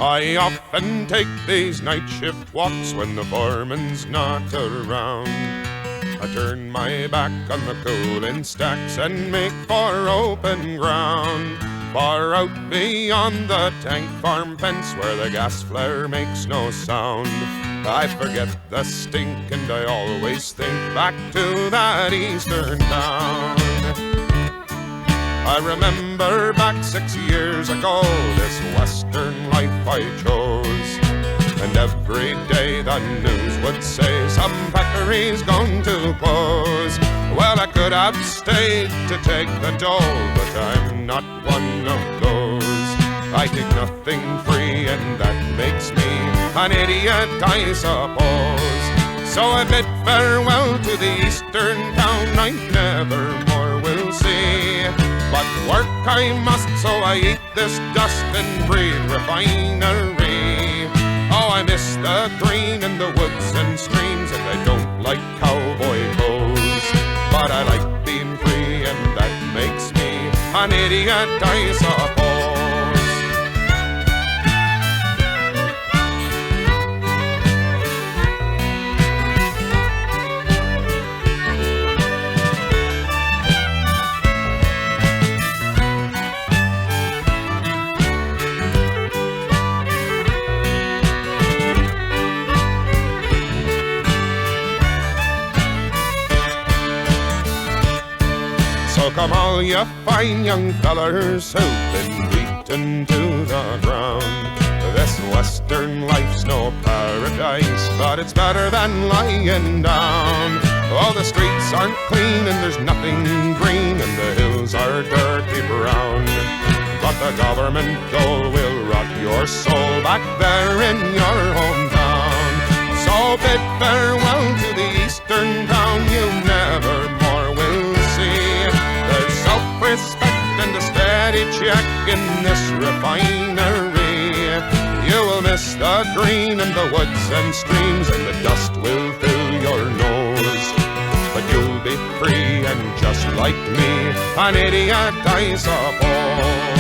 I often take these night shift walks when the foreman's not around. I turn my back on the cooling stacks and make for open ground, far out beyond the tank farm fence where the gas flare makes no sound. I forget the stink and I always think back to that eastern town. I remember back 6 years ago this western life I chose, and every day the news would say some factory's going to close. Well, I could have stayed to take the dole, but I'm not one of those. I take nothing free and that makes me an idiot, I suppose. So I bid farewell to the eastern town I never more will see. But work I must, so I eat this dust and breathe refinery. Oh, I miss the green in the woods and streams, and I don't like cowboy clothes. But I like being free, and that makes me an idiot, I suppose. So come all you fine young fellers who've been beaten to the ground. This western life's no paradise, but it's better than lying down. Oh, the streets aren't clean and there's nothing green, and the hills are dirty brown. But the government dole will rot your soul back there in your hometown. So bid farewell to the eastern town you never more will see. There's self-respect and a steady check in this refinery. You will miss the green and the woods and streams, and the dust will fill your nose. But you'll be free and just like me, an idiot, I suppose.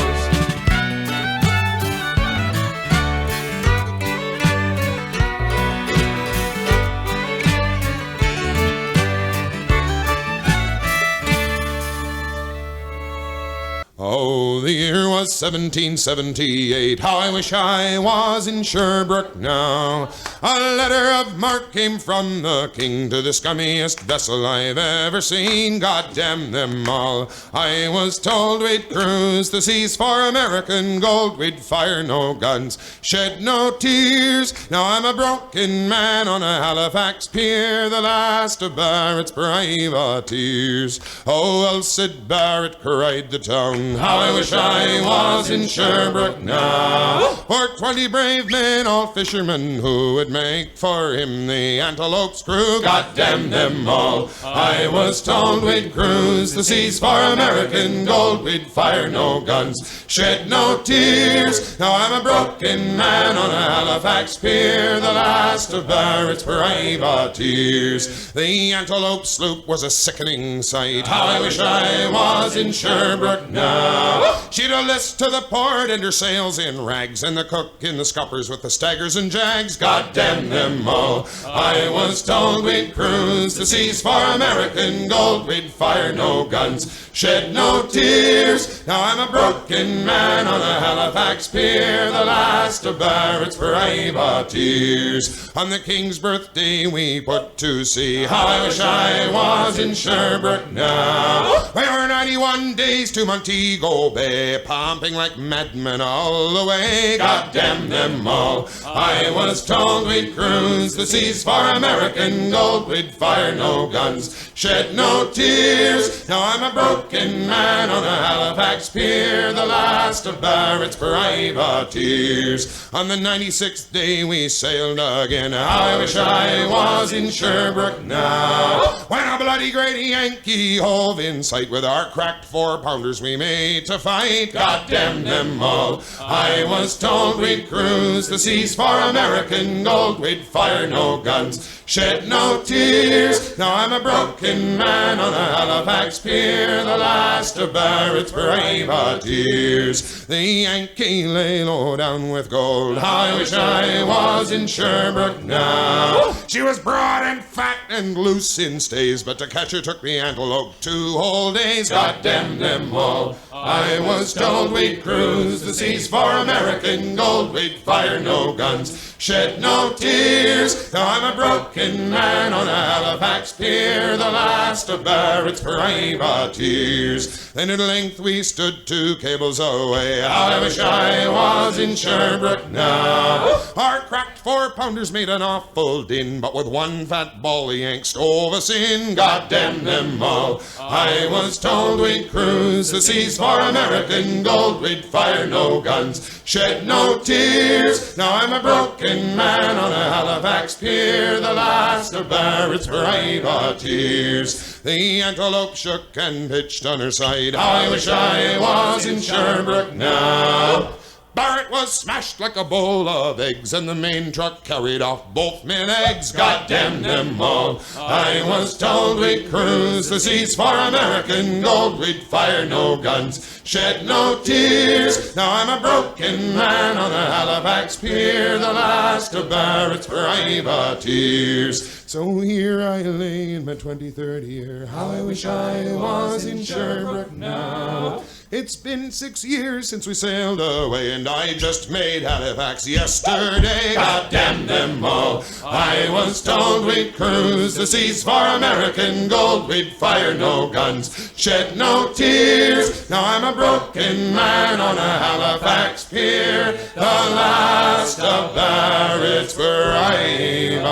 Oh, the year was 1778. How I wish I was in Sherbrooke now. A letter of marque came from the king to the scummiest vessel I've ever seen. God damn them all. I was told we'd cruise the seas for American gold. We'd fire no guns, shed no tears. Now I'm a broken man on a Halifax pier, the last of Barrett's privateers. Oh, Alcid Barrett, cried the town, how I wish I was in Sherbrooke now. For 20 brave men, all fishermen, who would make for him the Antelope's crew. God damn them all. I was told we'd cruise the seas for American gold. We'd fire no guns, shed no tears. Now I'm a broken man on a Halifax pier, the last of Barrett's privateers. The Antelope sloop was a sickening sight. How I wish I was in Sherbrooke now. She'd a list to the port and her sails in rags, and the cook in the scuppers with the staggers and jags. God damn them all. I was told we'd cruise the seas for American gold. We'd fire no guns, shed no tears. Now I'm a broken man on a Halifax pier, the last of Barrett's privateers. On the king's birthday we put to sea. How I wish I was in Sherbrooke now. We were 91 days to Montego Bay, pumping like madmen all the way. God damn them all. I was told we'd cruise the seas for American gold. We'd fire no guns, shed no tears. Now I'm a broken man on a Halifax pier, the last of Barrett's privateers. On the 96th day we sailed again. How I wish I was in Sherbrooke now. When a bloody great Yankee hove in sight, with our cracked 4-pounders we made to fight. night, God damn them all. I was told we'd cruise the seas for American gold, we'd fire no guns, shed no tears. Now I'm a broken man on a Halifax pier, the last of Barrett's privateers. The Yankee lay low down with gold, I wish I was in Sherbrooke now. She was broad and fat and loose in stays, but to catch her took the Antelope 2 whole days. God damn them all. I was told we'd cruise the seas for American gold, we'd fire no guns, shed no tears. Now I'm a broken man on a Halifax pier, the last of Barrett's privateers. Then at length we stood 2 cables away, I wish I was in Sherbrooke now. Our cracked 4-pounders made an awful din, but with one fat ball the Yanks stove us in. God damn them all. I was told we'd cruise the seas for American gold, we'd fire no guns, shed no tears. Now I'm a broken man on a Halifax pier, the last of Barrett's privateers. The Antelope shook and pitched on her side, I wish I was in Sherbrooke now. Barrett was smashed like a bowl of eggs, and the main truck carried off both my legs. God damn them all. I was told we'd cruise the seas for American gold, we'd fire no guns, shed no tears. Now I'm a broken man on a Halifax pier, the last of Barrett's privateers. So here I lay in my 23rd year, how I wish I was in Sherbrooke now. It's been 6 years since we sailed away, and I just made Halifax yesterday. God damn them all. I was told we'd cruise the seas for American gold, we'd fire no guns, shed no tears. Now I'm a broken man on a Halifax pier, the last of Barrett's privateers.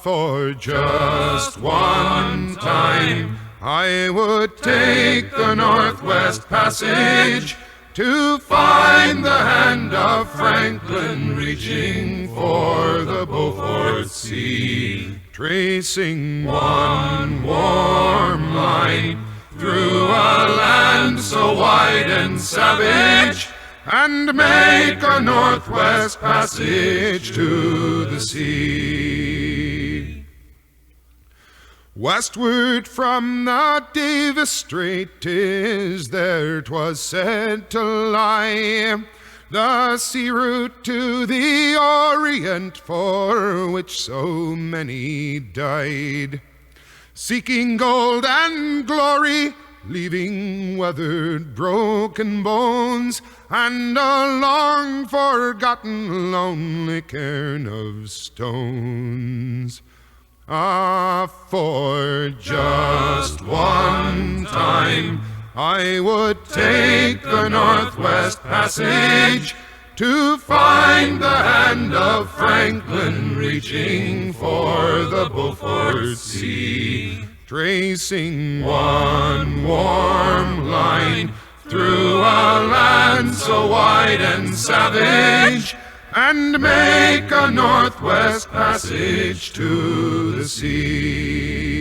For just one time I would take the Northwest Passage to find the hand of Franklin reaching for the Beaufort Sea, tracing one warm line through a land so wide and savage, and make a Northwest Passage to the sea. Westward from the Davis Strait 'tis there 'twas said to lie, the sea route to the Orient for which so many died, seeking gold and glory, leaving weathered, broken bones, and a long-forgotten, lonely cairn of stones. For just one time I would take the Northwest Passage to find the hand of Franklin reaching for the Beaufort Sea, tracing one warm line through a land so wide and savage, and make a Northwest Passage to the sea.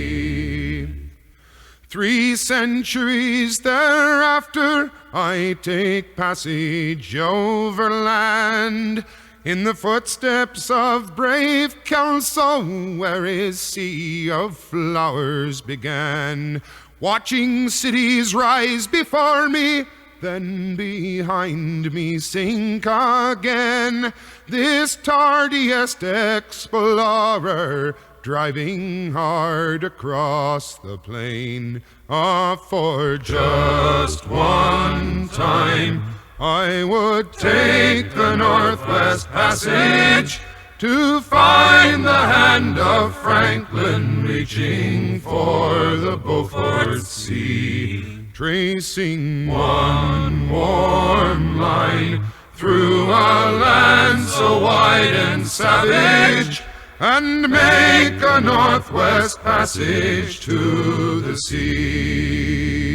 3 centuries thereafter I take passage overland, in the footsteps of brave Kelso, where his sea of flowers began, watching cities rise before me, then behind me sink again. This tardiest explorer, driving hard across the plain. For just one time I would take the Northwest Passage to find the hand of Franklin reaching for the Beaufort Sea, tracing one warm line through a land so wide and savage, and make a Northwest Passage to the sea.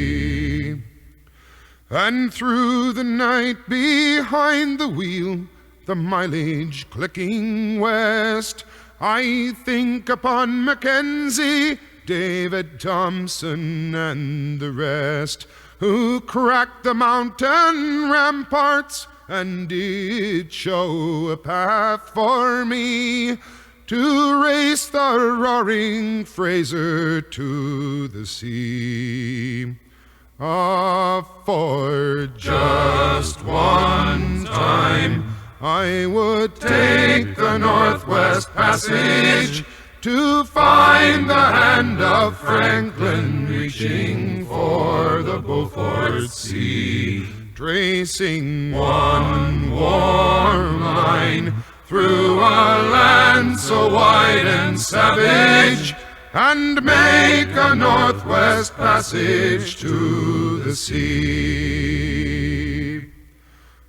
And through the night behind the wheel, the mileage clicking west, I think upon Mackenzie, David Thompson, and the rest, who cracked the mountain ramparts and did show a path for me to race the roaring Fraser to the sea. For just one time I would take the Northwest Passage to find the hand of Franklin reaching for the Beaufort Sea, tracing one warm line through a land so wide and savage, and make a Northwest Passage to the sea.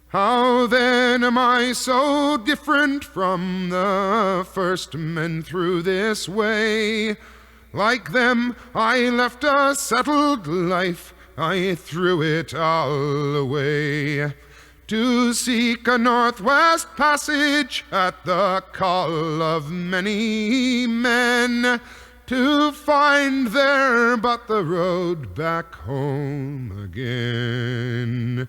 How then am I so different from the first men through this way? Like them, I left a settled life, I threw it all away, to seek a Northwest Passage at the call of many men, to find there but the road back home again.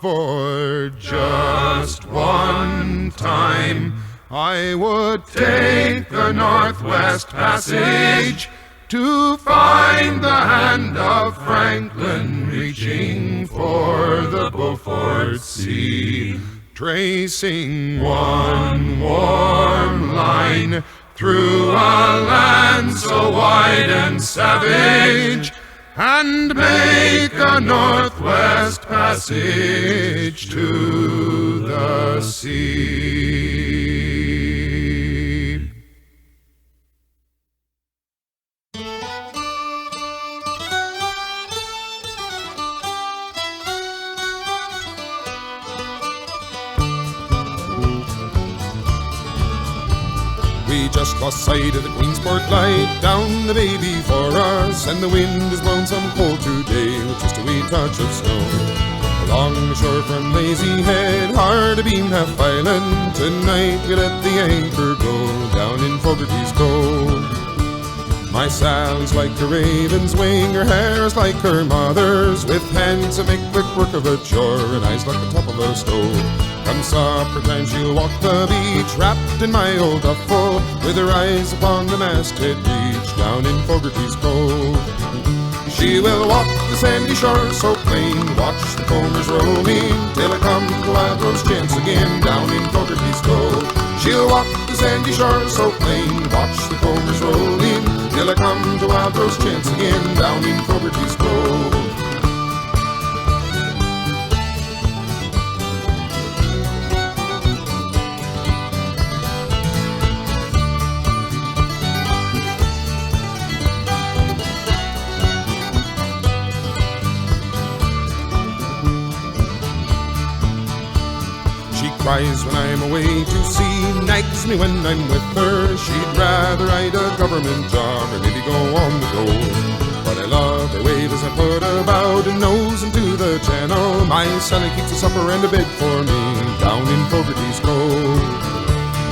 For just one time I would take the Northwest Passage to find the hand of Franklin reaching for the Beaufort Sea, tracing one warm line through a land so wide and savage, and make a Northwest Passage to the sea. We just lost sight of the Queensport light, down the bay before us, and the wind has blown some cold today with just a wee touch of snow. Along the shore from Lazy Head, hard abeam Half Island, tonight we let the anchor go down in Fogarty's Cove. My Sally's like a raven's wing, her hair is like her mother's, with hands that make quick work of a chore and eyes like the top of a stove. Come supper time she'll walk the beach, wrapped in my old duffel, with her eyes upon the masthead reach down in Fogarty's Cove. She will walk the sandy shore so plain, watch the combers rolling, till I come to Wildrose chance again down in Fogarty's Cove. She'll walk the sandy shore so plain, watch the combers rolling, till I come to Wildrose chance again down in Fogarty's Cove. Cries when I'm away to sea, nags me when I'm with her. She'd rather ride a government job or maybe go on the go. But I love the way as I put about and nose into the channel. My Sally keeps a supper and a bed for me down in Fogarty's Cove.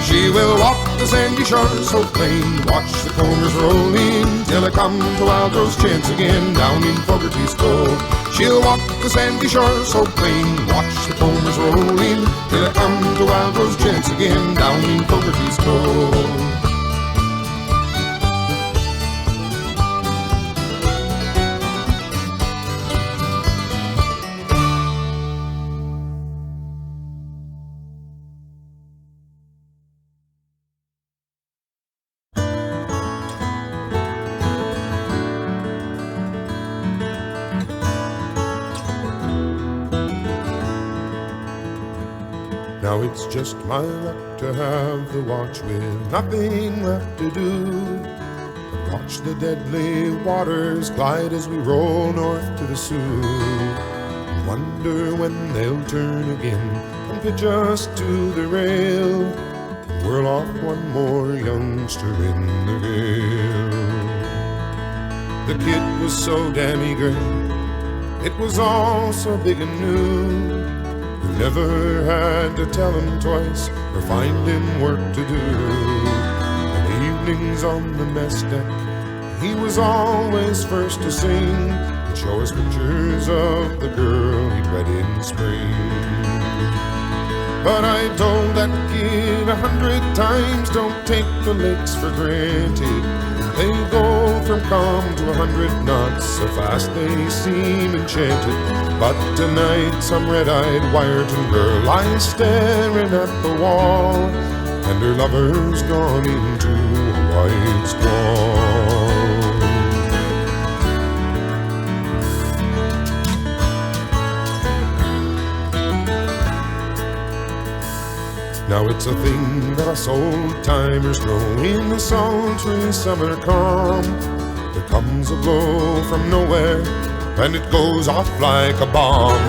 She will walk the sandy shore so plain, watch the combers rolling, till I come to Wildrose chance again down in Fogarty's Cove. She'll walk the sandy shore so plain, watch the combers rolling, till I come to Wildrose chance again down in Fogarty's Cove. Now it's just my luck to have the watch with nothing left to do, but watch the deadly waters glide as we roll north to the Sioux. Wonder when they'll turn again and pitch us to the rail, and whirl off one more youngster in the gale. The kid was so damn eager It was all so big and new. You never had to tell him twice or find him work to do. And evenings on the mess deck, he was always first to sing and show us pictures of the girl he'd wed in spring. But I told that kid 100 times, don't take the lakes for granted. They go from calm to 100 knots, so fast they seem enchanted. But tonight some red-eyed Wiarton girl lies staring at the wall, and her lover's gone into a white squall. Now it's a thing that us old-timers know in the sultry summer calm. There comes a blow from nowhere, and it goes off like a bomb.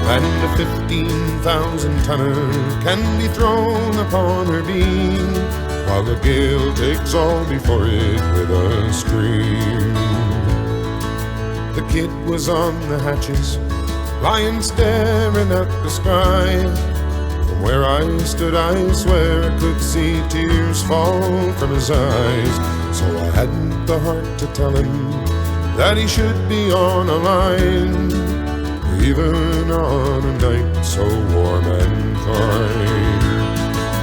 And a 15,000-tonner can be thrown upon her beam, while the gale takes all before it with a scream. The kid was on the hatches, lying staring at the sky. From where I stood, I swear I could see tears fall from his eyes. So I hadn't the heart to tell him that he should be on a line, even on a night so warm and fine.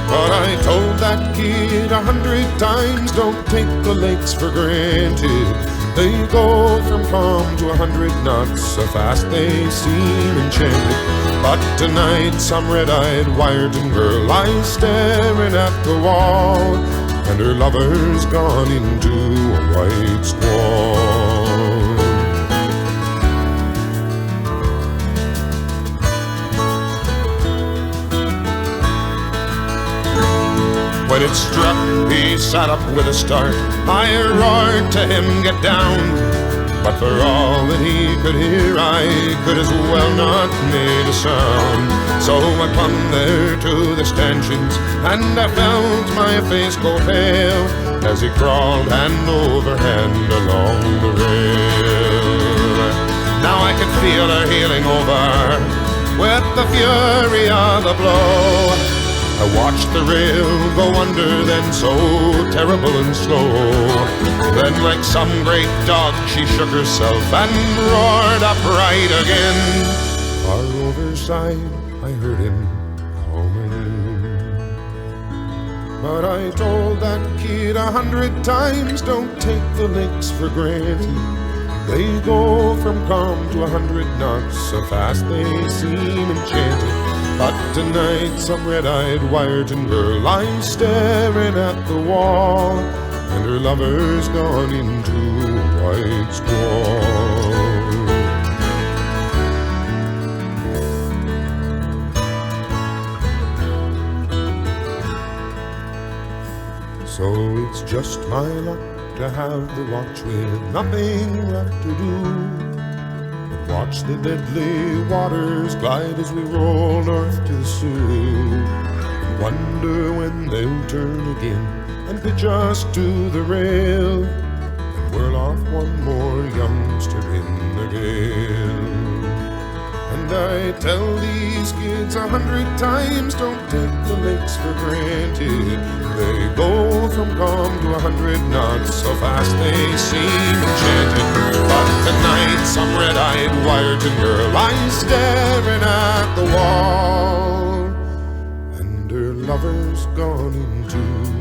But I told that kid 100 times, don't take the lakes for granted. They go from calm to 100 knots, so fast they seem enchanted. But tonight some red-eyed Wiarton girl lies staring at the wall, and her lover's gone into a white squall. When it struck, he sat up with a start. I roared to him, get down. But for all that he could hear, I could as well not made a sound. So I clung there to the stanchions, and I felt my face go pale as he crawled hand over hand along the rail. Now I could feel her heeling over with the fury of the blow. I watched the rail go under, then so terrible and slow. Then like some great dog she shook herself and roared upright again. Far overside I heard him call my name. But I told that kid 100 times, don't take the lakes for granted. They go from calm to 100 knots, so fast they seem enchanted. But tonight some red-eyed Wiarton girl lies staring at the wall, and her lover's gone into a white squall. So it's just my luck to have the watch with nothing left to do. Watch the deadly waters glide as we roll north to the Sioux, and wonder when they'll turn again and pitch us to the rail, and whirl off one more youngster in the gale. And I tell these kids 100 times, don't take the lakes for granted. They go from calm to 100 knots, so fast they seem enchanted. But tonight some red-eyed Wiarton girl lies staring at the wall, and her lover's gone into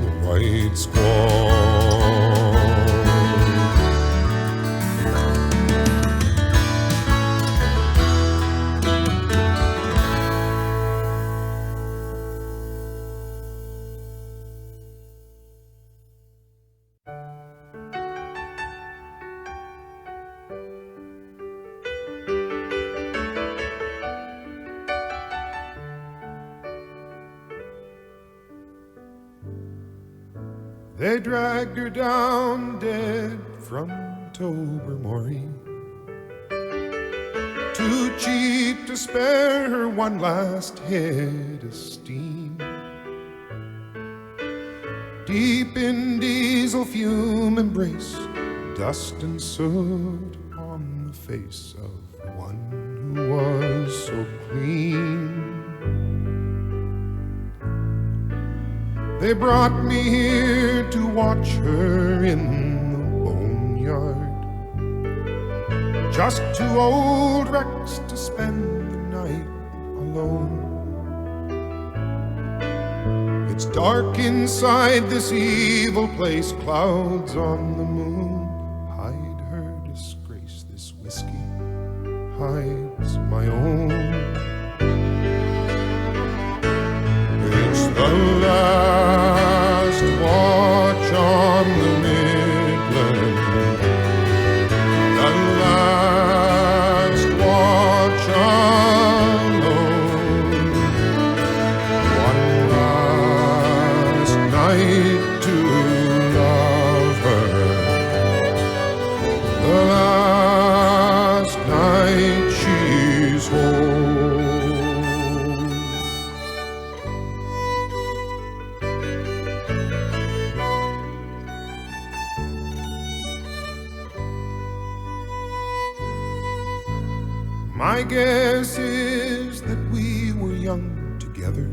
a white squall. They dragged her down dead from Tobermory, too cheap to spare her one last head of steam. Deep in diesel fume embrace, dust and soot on the face of one who was so clean. They brought me here to watch her in the boneyard, just two old wrecks to spend the night alone. It's dark inside this evil place, clouds on the moon hide her disgrace. This whiskey hides my own. It's the last watch on the Midland, the last watch alone. One last night to love her, the last night she's home. My guess is that we were young together.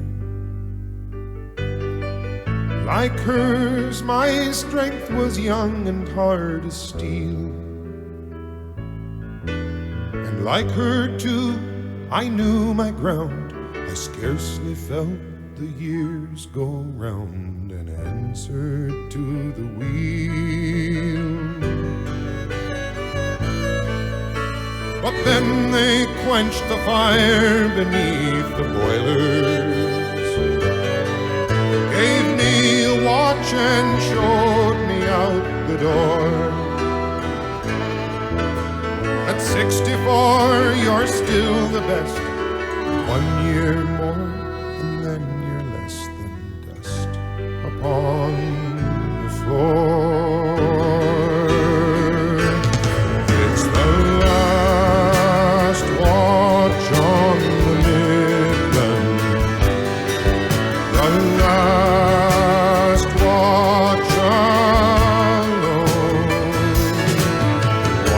Like hers, my strength was young and hard as steel. And like her too, I knew my ground. I scarcely felt the years go round and answered to the wheel. But then they quenched the fire beneath the boilers, gave me a watch and showed me out the door. At 64, you're still the best. 1 year more, and then you're less than dust upon the floor. It's the last watch on the Midland, the last watch alone.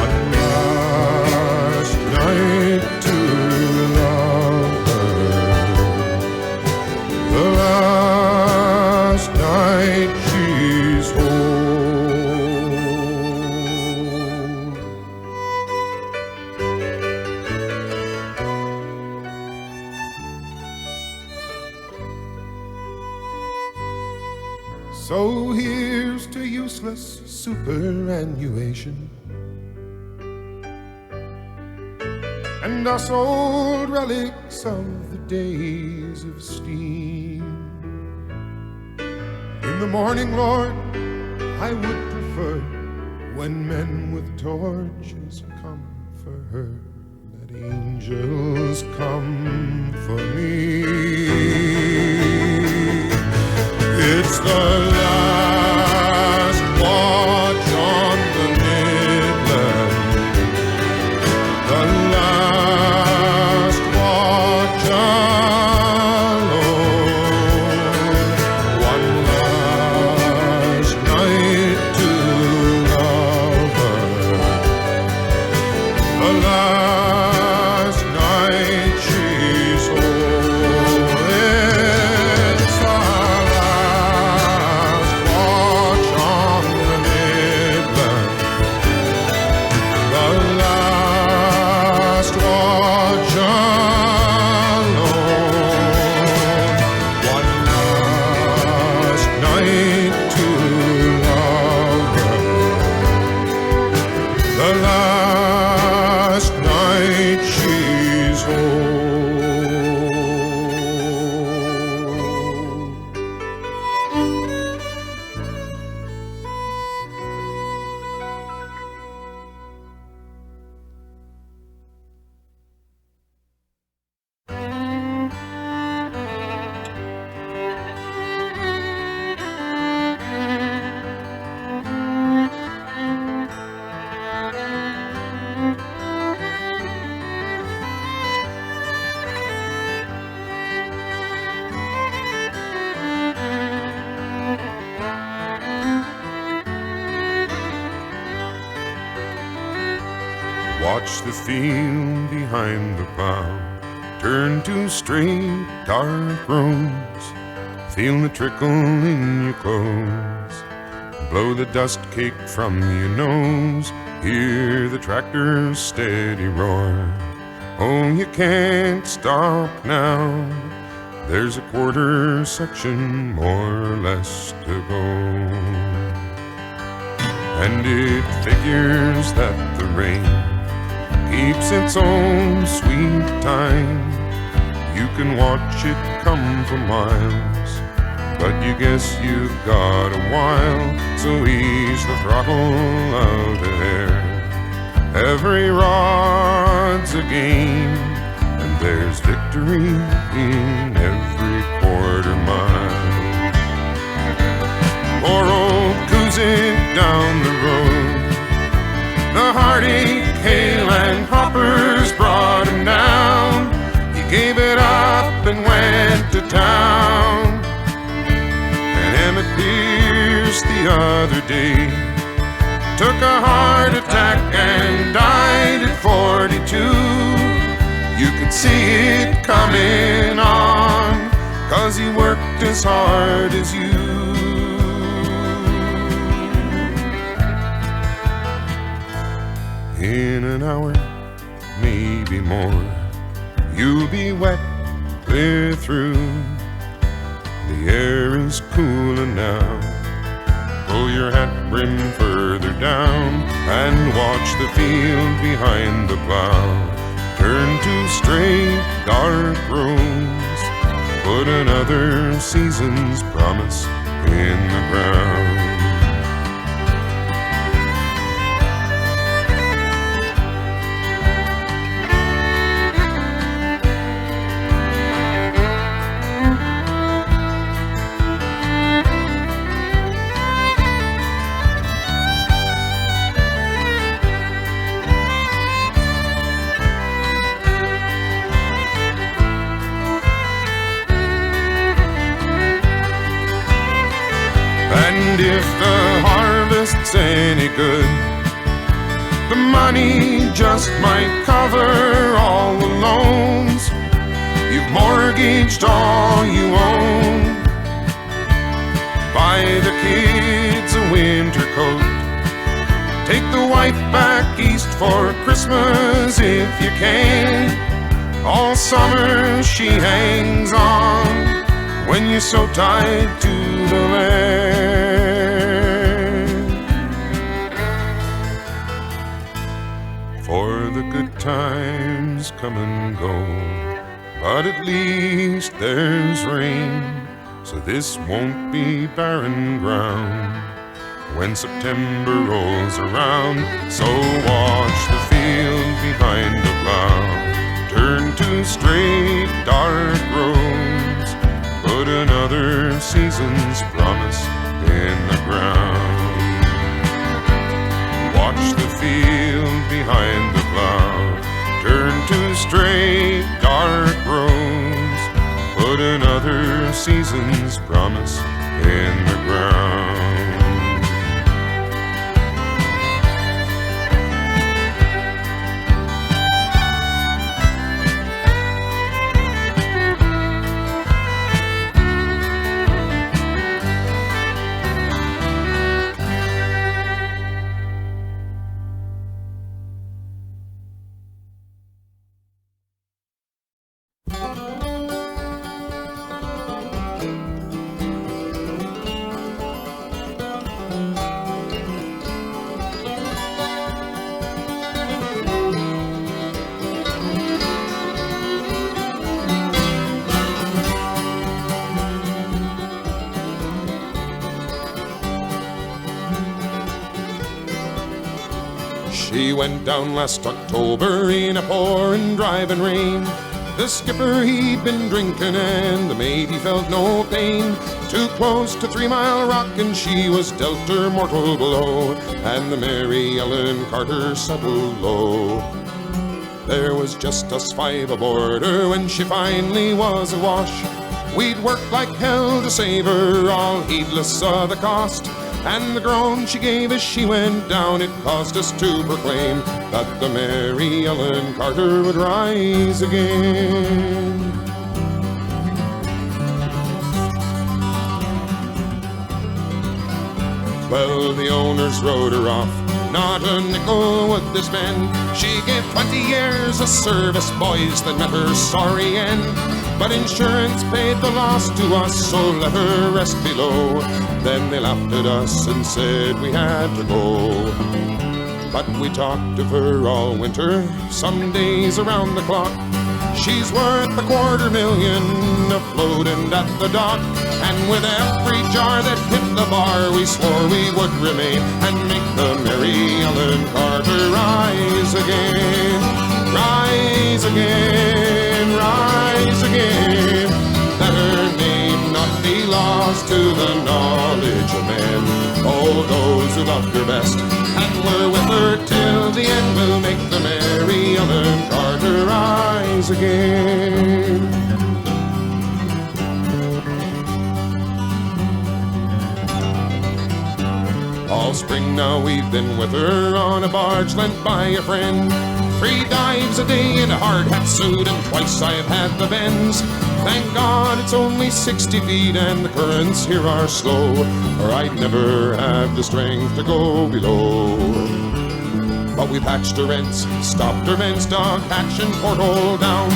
One last night to love her, the last night she's home. So here's to useless superannuation, and us old relics of the days of steam. In the morning, Lord, I would prefer when men with torches come for her, let angels come for me. It's the last watch on the Midland, the last watch alone. One last night to love her, the last night she's home. It's the last watch on the Midland, the last watch alone. One last night to love her, the last night Watch the field behind the plow turn to straight, dark roads. Feel the trickle in your clothes. Blow the dust cake from your nose. Hear the tractor's steady roar. Oh, you can't stop now. There's a quarter section more or less to go. And it figures that the rain keeps its own sweet time. You can watch it come for miles, but you guess you've got a while. So ease the throttle out ahead. Every rod's a game, and there's victory in every quarter mile. Poor old Coozit down the road, the heartache, hail, and hoppers brought him down. He gave it up and went to town. And Emmett Pierce the other day took a heart attack and died at 42. You could see it coming on, 'cause he worked as hard as you. In an hour, maybe more, you'll be wet clear through. The air is cooler now. Pull your hat brim further down and watch the field behind the plow turn to straight, dark roads. Put another season's promise in the ground. And if the harvest's any good, the money just might cover all the loans. You've mortgaged all you own. Buy the kids a winter coat. Take the wife back east for Christmas if you can. All summer she hangs on when you're so tied to the land. For the good times come and go, but at least there's rain, so this won't be barren ground when September rolls around. So watch the field behind the plow turn to straight, dark roads. Put another season's promise in the ground. Watch the field behind the plow turn to straight, dark roads. Put another season's promise in the ground. She went down last October in a pouring, driving rain. The skipper, he'd been drinking and the mate, he felt no pain. Too close to 3 Mile Rock and she was dealt her mortal blow, and the Mary Ellen Carter settled low. There was just us 5 aboard her when she finally was awash. We'd worked like hell to save her, all heedless of the cost. And the groan she gave as she went down, it caused us to proclaim that the Mary Mary Ellen Carter would rise again. Well, the owners wrote her off, not a nickel would they spend. She gave 20 years of service, boys, that met her sorry end. But insurance paid the loss to us, so let her rest below. Then they laughed at us and said we had to go. But we talked of her all winter, some days around the clock. She's worth $250,000 afloat and at the dock. And with every jar that hit the bar, we swore we would remain and make the Mary Ellen Carter rise again. Rise again, rise again. Let her name not be lost to the knowledge of men. Oh, those who loved her best and were with her till the end will make the Mary Ellen Carter rise again. All spring now we've been with her on a barge lent by a friend. 3 dives a day in a hard hat suit and twice I've had the bends. Thank God it's only 60 feet and the currents here are slow, or I'd never have the strength to go below. But we patched her ends, stopped her men's dog hatch and porthole down,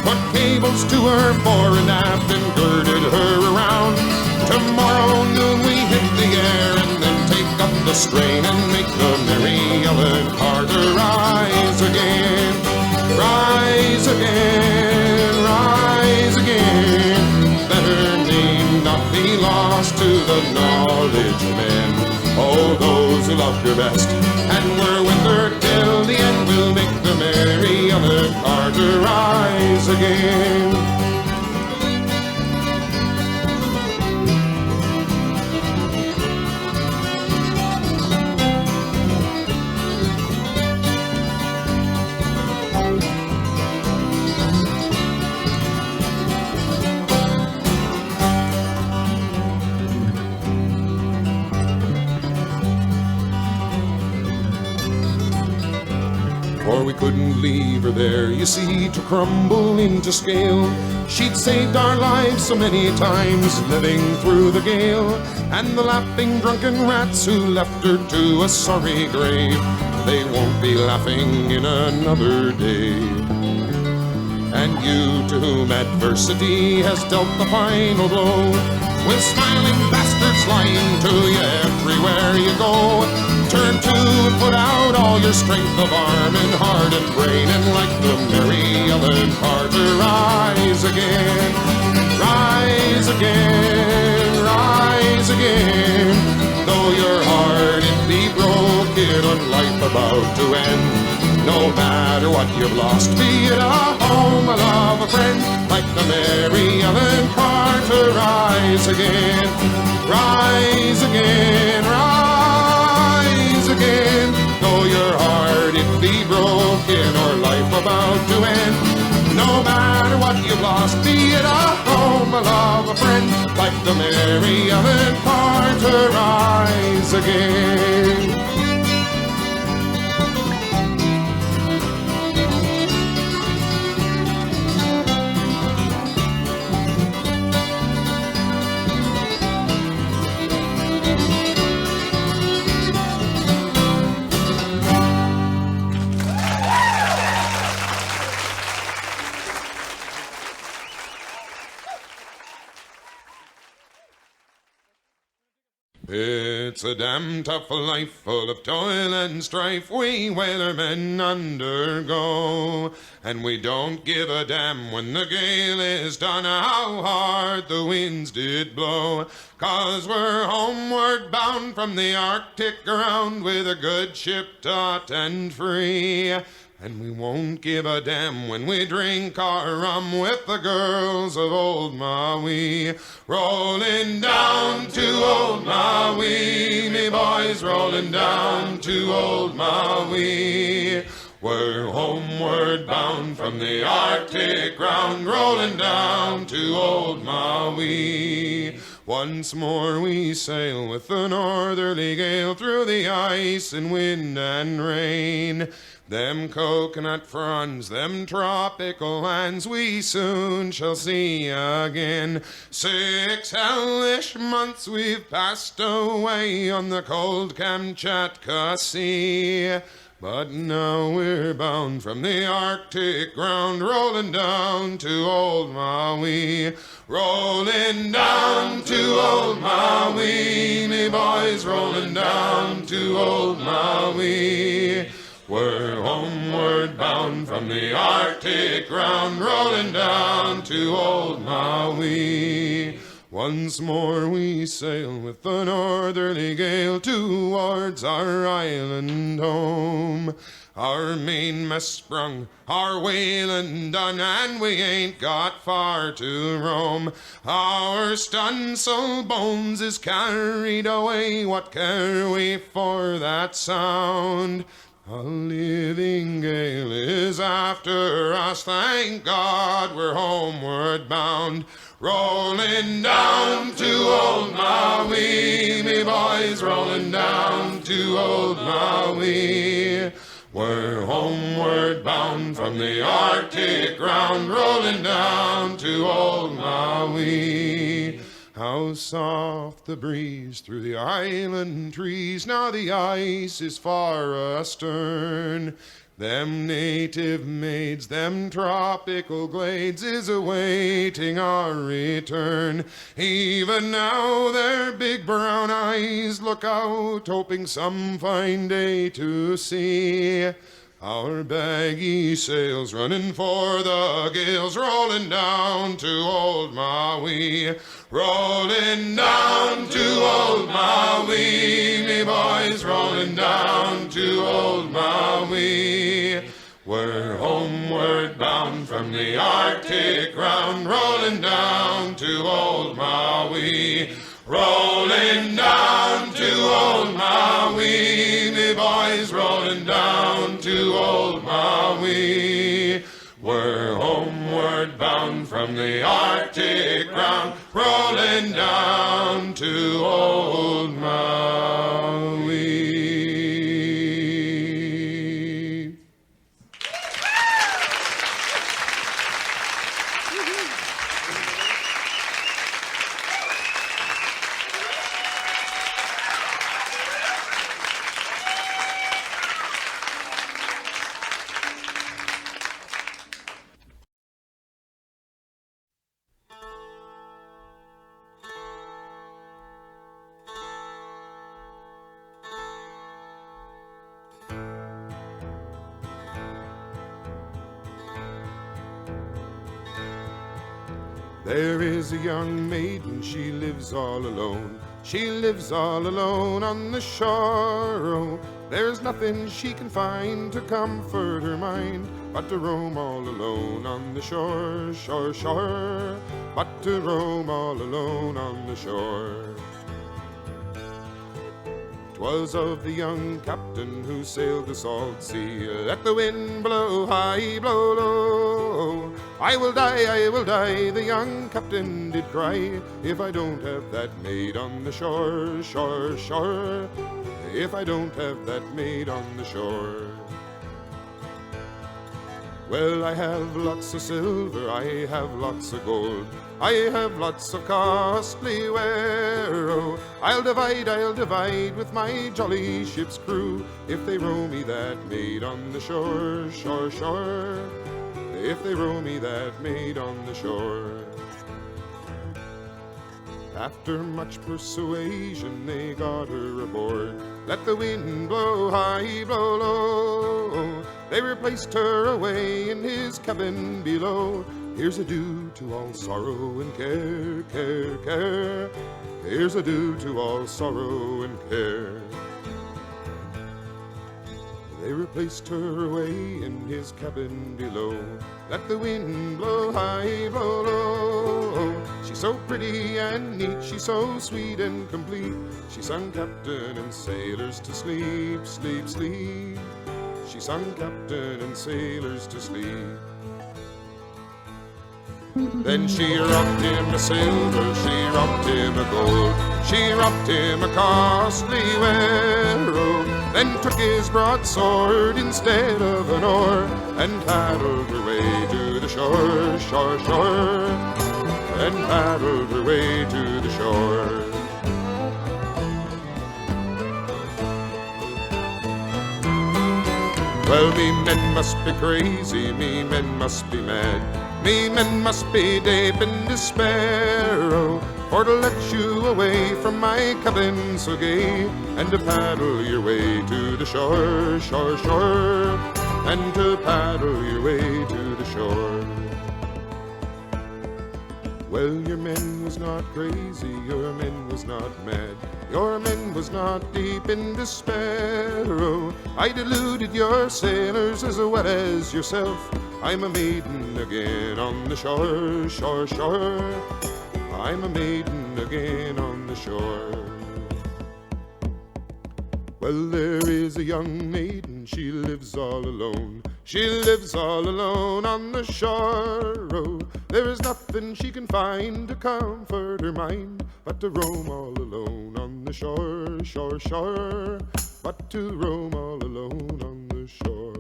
put cables to her fore and aft and girded her around. Tomorrow noon we hit the air and then take up the strain and make the Mary Ellen Carter rise again. Rise again, rise again. Let her name not be lost to the knowledge of men. Oh, those who loved her best and were with her till the end will make the Mary Ellen Carter rise again. For we couldn't leave her there, you see, to crumble into scale. She'd saved our lives so many times, living through the gale. And the laughing drunken rats who left her to a sorry grave, they won't be laughing in another day. And you to whom adversity has dealt the final blow, with smiling bastards lying to you everywhere you go, turn to and put out all your strength of arm and heart and brain, and like the Mary Ellen Carter rise again. Rise again, rise again. Though your heart it be broken or life about to end, no matter what you've lost, be it a home, a love, a friend, like the Mary Ellen Carter rise again. Rise again, rise again. Though your heart it be broken or life about to end, no matter what you've lost, be it a home, a love, a friend, like the Mary Ellen Carter rise again. It's a damn tough life full of toil and strife we whalermen undergo, and we don't give a damn when the gale is done how hard the winds did blow, 'cause we're homeward bound from the Arctic ground with a good ship taut and free. And we won't give a damn when we drink our rum with the girls of Old Maui. Rolling down to Old Maui, me boys, rolling down to Old Maui. We're homeward bound from the Arctic ground, rolling down to Old Maui. Once more we sail with the northerly gale through the ice and wind and rain. Them coconut fronds, them tropical lands we soon shall see again. 6 hellish months we've passed away on the cold Kamchatka Sea. But now we're bound from the Arctic ground, rolling down to old Maui. Rolling down to old Maui, me boys, rolling down to old Maui. We're homeward bound from the Arctic ground, rolling down to old Maui. Once more we sail with the northerly gale towards our island home. Our mainmast sprung, our whaling done, and we ain't got far to roam. Our stunsail bones is carried away, what care we for that sound? A living gale is after us, thank God we're homeward bound. Rolling down to old Maui, me boys, rolling down to old Maui. We're homeward bound from the Arctic ground, rolling down to old Maui. How soft the breeze through the island trees, now the ice is far astern. Them native maids, them tropical glades is awaiting our return. Even now their big brown eyes look out, hoping some fine day to see our baggy sails running for the gales, rolling down to old Maui. Rolling down to old Maui, me boys, rolling down to old Maui. We're homeward bound from the Arctic ground, rolling down to old Maui. Rolling down to old Maui, me boys, rolling down to old Maui. We're homeward bound from the Arctic ground, rolling down to old Maui. There is a young maiden, she lives all alone. She lives all alone on the shore. Oh, there's nothing she can find to comfort her mind but to roam all alone on the shore, shore, shore. But to roam all alone on the shore. 'Twas of the young captain who sailed the salt sea. Let the wind blow high, blow low. I will die, the young captain did cry, if I don't have that maid on the shore, shore, shore. If I don't have that maid on the shore. Well, I have lots of silver, I have lots of gold, I have lots of costly ware. Oh, I'll divide with my jolly ship's crew, if they row me that maid on the shore, shore, shore. If they row me that maid on the shore. After much persuasion they got her aboard. Let the wind blow high, blow low. They replaced her away in his cabin below. Here's adieu to all sorrow and care, care, care. Here's adieu to all sorrow and care. They replaced her away in his cabin below. Let the wind blow high, blow low. She's so pretty and neat, she's so sweet and complete. She sung captain and sailors to sleep, sleep, sleep. She sung captain and sailors to sleep. Then she robbed him a silver, she robbed him a gold, she robbed him a costly ware. Oh, then took his broadsword instead of an oar, and paddled her way to the shore, shore, shore, and paddled her way to the shore. Well, me men must be crazy, me men must be mad, me men must be deep in despair, oh, for to let you away from my cabin so gay, and to paddle your way to the shore, shore, shore, and to paddle your way to the shore. Well, your men was not crazy, your men was not mad, your men was not deep in despair, oh, I deluded your sailors as well as yourself. I'm a maiden again on the shore, shore, shore, I'm a maiden again on the shore. Well, there is a young maiden, she lives all alone, she lives all alone on the shore, oh, there is nothing she can find to comfort her mind, but to roam all alone on the shore, shore, shore, but to roam all alone on the shore.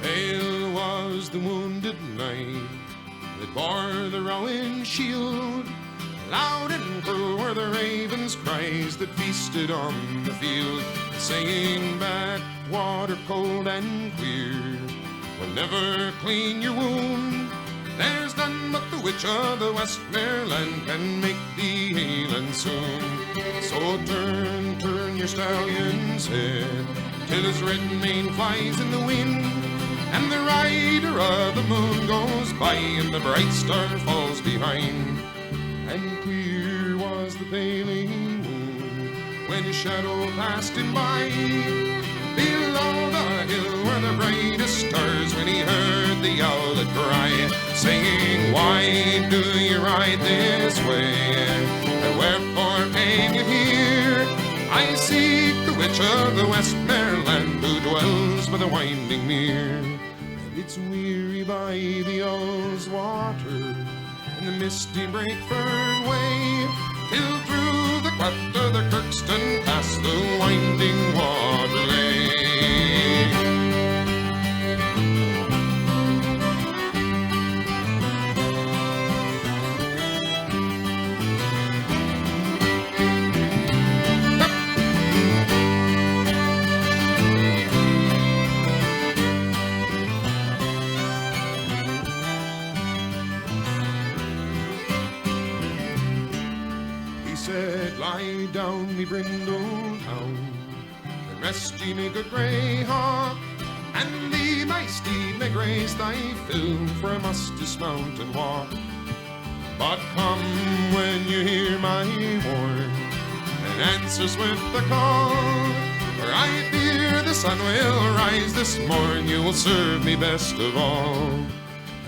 Pale was the wounded knight that bore the rowan shield, loud and cruel were the raven's cries that feasted on the field, singing back water cold and clear will never clean your wound. There's none but the witch of the Westmoreland can make thee heal and soon. So turn, turn your stallion's head till his red mane flies in the wind, and the rider of the moon goes by, and the bright star falls behind. And clear was the paling moon when his shadow passed him by. Below the hill were the brightest stars when he heard the owlet cry, saying, "Why do you ride this way? And wherefore came you here? I seek the witch of the Westmoreland who dwells by the winding mere. It's weary by the Owl's water and the misty brake fern way, till through the cleft of the Kirkston past the winding water lay." Said, "Lie down, me brindle town, and rest ye, me good grey hawk, and thee, my steed, may grace thy fill, for I must dismount and walk. But come when you hear my horn, and answers with the call, for I fear the sun will rise this morn, you will serve me best of all."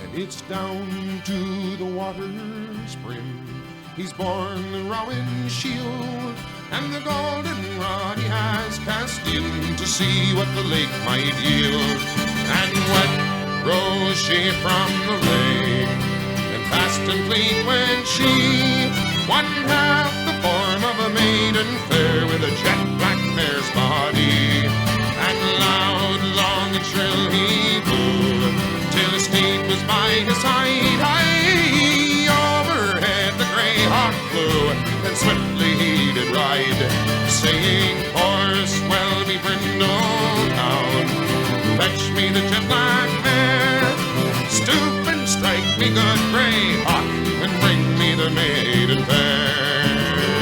And it's down to the water's brim he's borne the rowan shield, and the golden rod he has cast in to see what the lake might yield. And wet rose she from the lake, and fast and fleet went she, one half the form of a maiden fair, with a jet black mare's body. And loud, long, and shrill he blew, till his steed was by his side. High overhead the grey hawk flew, and swiftly he did ride, saying, "Horse, well me brindle down, fetch me the jet black mare, stoop and strike me good grey hawk, and bring me the maiden fair."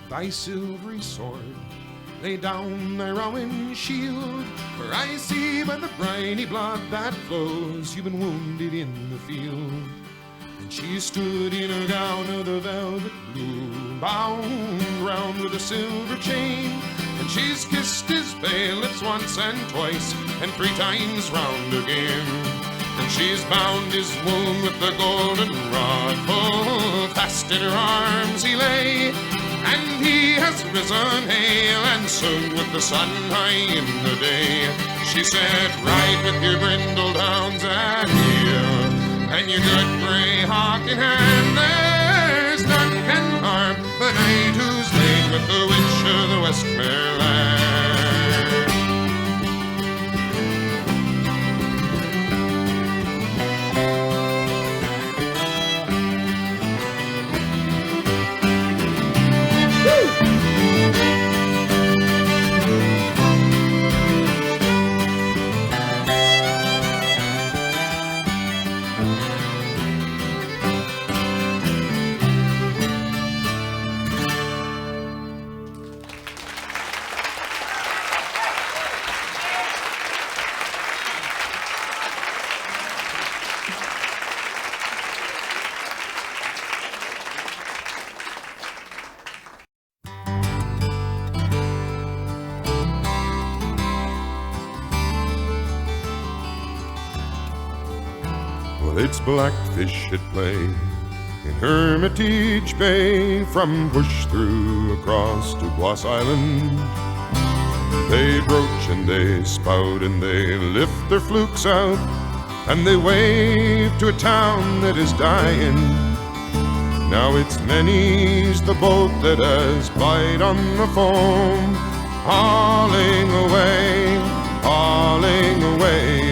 thy silvery sword, lay down thy rowan shield, for I see by the briny blood that flows you've been wounded in the field. And she stood in a gown of the velvet blue, bound round with a silver chain, and she's kissed his pale lips once and twice, and 3 times round again. And she's bound his wound with the golden rod, full fast in her arms he lay, and he has risen hale and soon with the sun high in the day. She said, ride with your brindled hounds and your good grey hawk in hand. There's none can harm the knight who's laid with the witch of the Westmerland. It's blackfish at play in Hermitage Bay, from Push Through across to Bloss Island. They broach and they spout and they lift their flukes out, and they wave to a town that is dying. Now it's many's the boat that has bite on the foam, hauling away,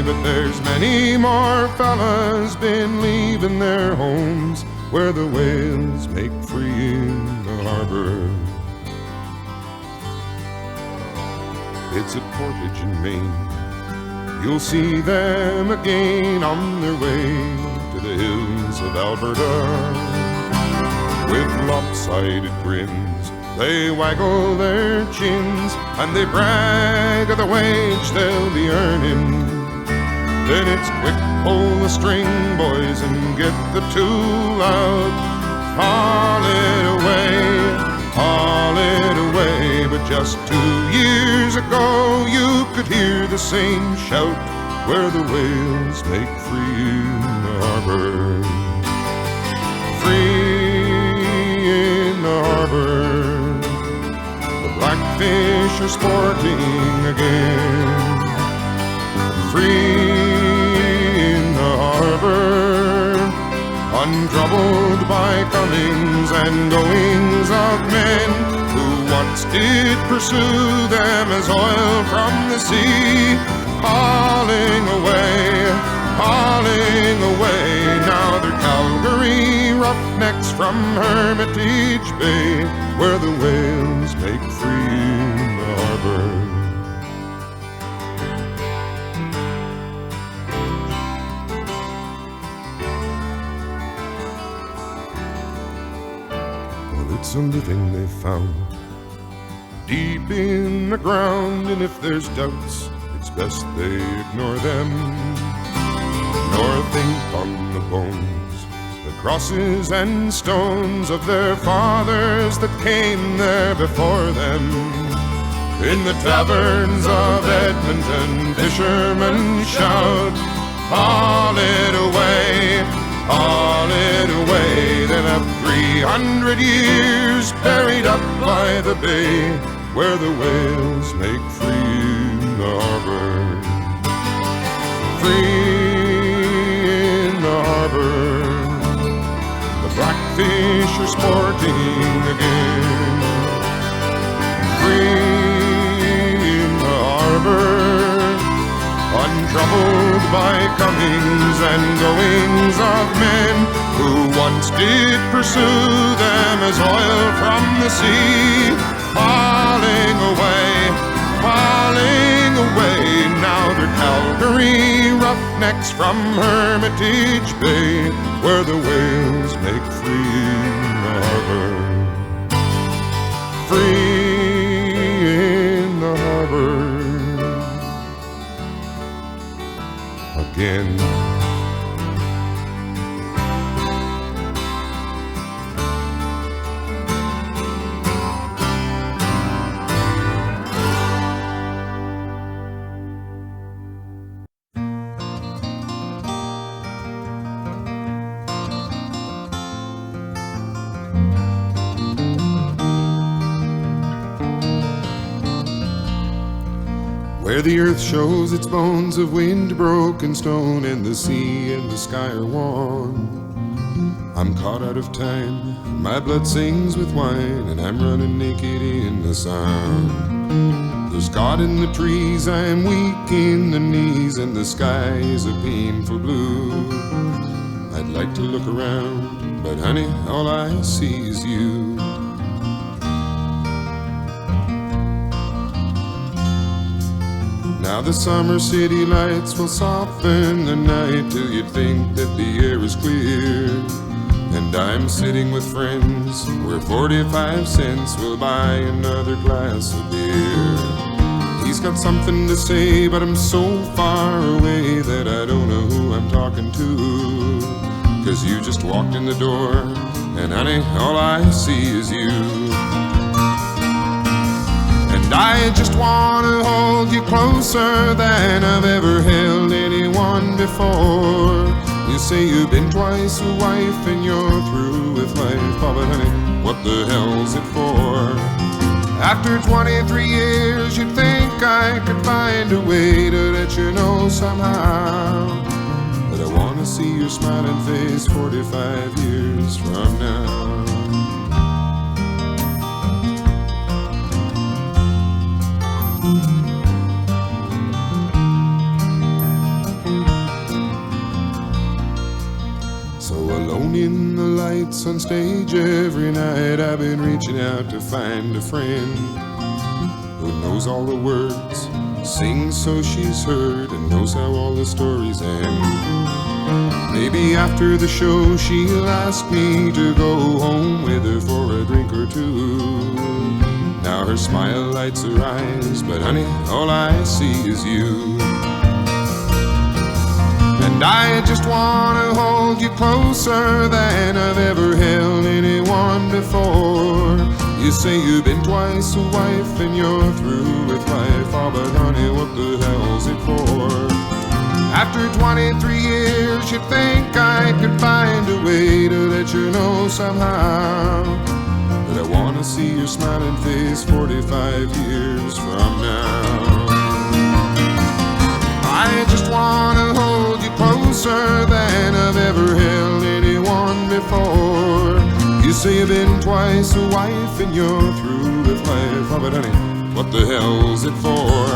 but there's many more fellas been leaving their homes where the whales make free in the harbor. It's at Portage in Maine. You'll see them again on their way to the hills of Alberta. With lopsided grins they waggle their chins, and they brag of the wage they'll be earning. Then it's quick, pull the string, boys, and get the tool out. Haul it away. But just 2 years ago you could hear the same shout where the whales make free in the harbor. Free in the harbor. Blackfish are sporting again, free in the harbor, untroubled by comings and goings of men who once did pursue them as oil from the sea, hauling away. Now they're Calgary roughnecks from Hermitage Bay, where the whales make free in the harbor. Well, it's a living they found deep in the ground, and if there's doubts, it's best they ignore them, nor think on the bones, the crosses and stones of their fathers that came there before them. In the taverns of Edmonton, fishermen shout, haul it away, haul it away. Then up 300 years buried up by the bay, where the whales make free in the harbor. Free in the harbor. The blackfish are sporting again. Free in the harbor, untroubled by comings and goings of men who once did pursue them as oil from the sea, hauling away. Now they're Calgary roughnecks from Hermitage Bay, where the whales make free in the harbor. free in the harbor again. Where the earth shows its bones of wind-broken stone, and the sea and the sky are one, I'm caught out of time, my blood sings with wine, and I'm running naked in the sun. There's God in the trees, I'm weak in the knees, and the sky is a painful blue. I'd like to look around, but honey, all I see is you. Now the summer city lights will soften the night till you'd think that the air is clear. And I'm sitting with friends where 45 cents will buy another glass of beer. He's got something to say, but I'm so far away that I don't know who I'm talking to. 'Cause you just walked in the door, and honey, all I see is you. And I just wanna hold you closer than I've ever held anyone before. You say you've been twice a wife and you're through with life. Oh, but honey, what the hell's it for? After 23 years, you'd think I could find a way to let you know somehow that I wanna see your smiling face 45 years from now. So alone in the lights on stage every night, I've been reaching out to find a friend who knows all the words, sings so she's heard, and knows how all the stories end. Maybe after the show she'll ask me to go home with her for a drink or two. Now her smile lights her eyes, but honey, all I see is you. And I just wanna hold you closer than I've ever held anyone before. You say you've been twice a wife and you're through with life. Oh, but honey, what the hell's it for? After 23 years, you'd think I could find a way to let you know somehow that I wanna see your smiling face 45 years from now. I just wanna hold you closer than I've ever held anyone before. You say you've been twice a wife and you're through with life. Oh, but honey, what the hell's it for?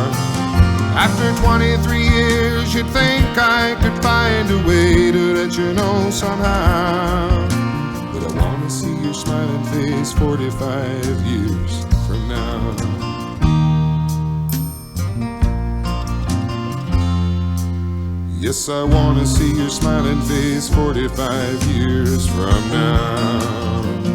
After 23 years, you'd think I could find a way to let you know somehow that I wanna see your smiling face 45 years from now. Yes, I wanna see your smiling face 45 years from now.